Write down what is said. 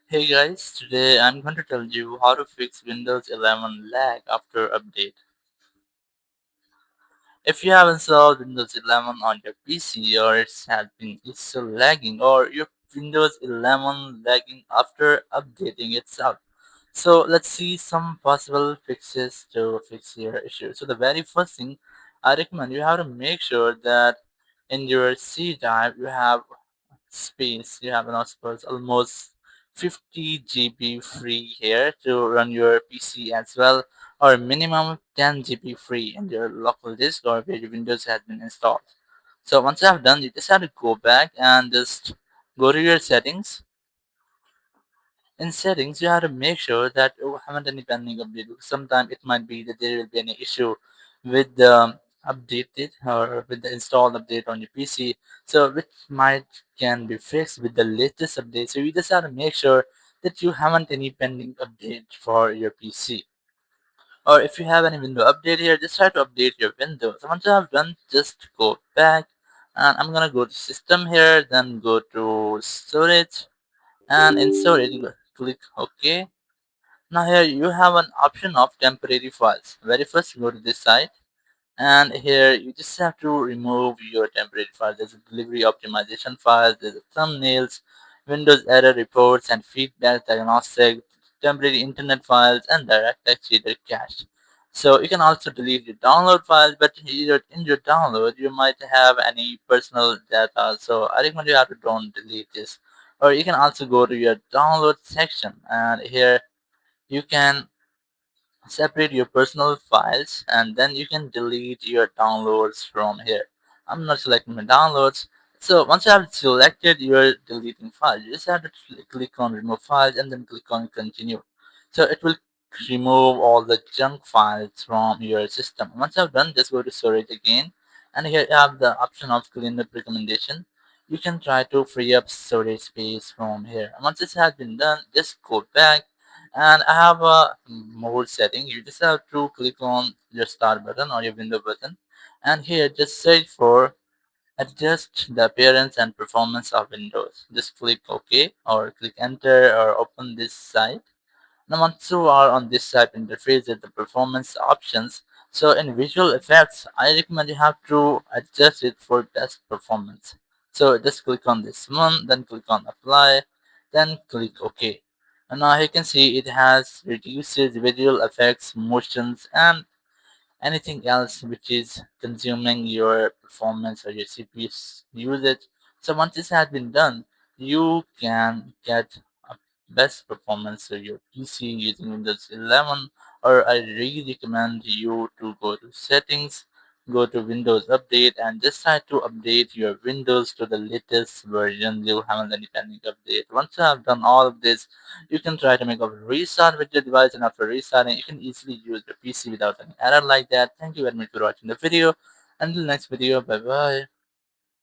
Hey guys, today I'm going to tell you how to fix Windows 11 lag after update. If you have installed Windows 11 on your PC or it's still lagging or your Windows 11 lagging after updating itself. So let's see some possible fixes to fix your issue. So the very first thing I recommend you have to make sure that in your C drive you have space. You have enough space, almost 50 GB free here to run your PC as well, or minimum 10 GB free in your local disk or where your Windows has been installed. So once you have done, you just have to go back and just go to your settings. In settings, you have to make sure that you haven't any pending update because sometimes it might be that there will be any issue with the updated or with the installed update on your PC. So which might can be fixed with the latest update. So you just have to make sure that you haven't any pending update for your PC. Or if you have any window update here, just try to update your windows. So once you have done, just go back and I'm gonna go to system here, then go to storage and in storage click OK. Now here you have an option of temporary files. Very first go to this site and here you just have to remove your temporary files. There's a delivery optimization files, there's a thumbnails, Windows error reports and feedback diagnostic, temporary internet files and DirectX reader cache. So you can also delete your download files, but in your download you might have any personal data. So I recommend you have to don't delete this. Or you can also go to your download section and here you can separate your personal files and then you can delete your downloads from here. I'm not selecting my downloads. So once you have selected your deleting file, you just have to click on remove files and then click on continue. So it will remove all the junk files from your system. Once I've done, just go to storage again and here you have the option of cleanup recommendation. You can try to free up storage space from here. And once this has been done, just go back and I have a mode setting. You just have to click on your start button or your window button and here just search for adjust the appearance and performance of Windows. Just click OK or click enter or open this site. Now once you are on this type interface with the performance options, so in visual effects, I recommend you have to adjust it for best performance. So just click on this one, then click on apply, then click OK. And now you can see it has reduces visual effects, motions, and anything else which is consuming your performance or your CPU's usage. So once this has been done, you can get a best performance of your PC using Windows 11. Or I really recommend you to go to settings, go to Windows Update, and just try to update your Windows to the latest version. You haven't any pending update. Once you have done all of this, you can try to make a restart with your device, and after restarting, you can easily use your PC without any error like that. Thank you very much for watching the video. Until next video, bye bye.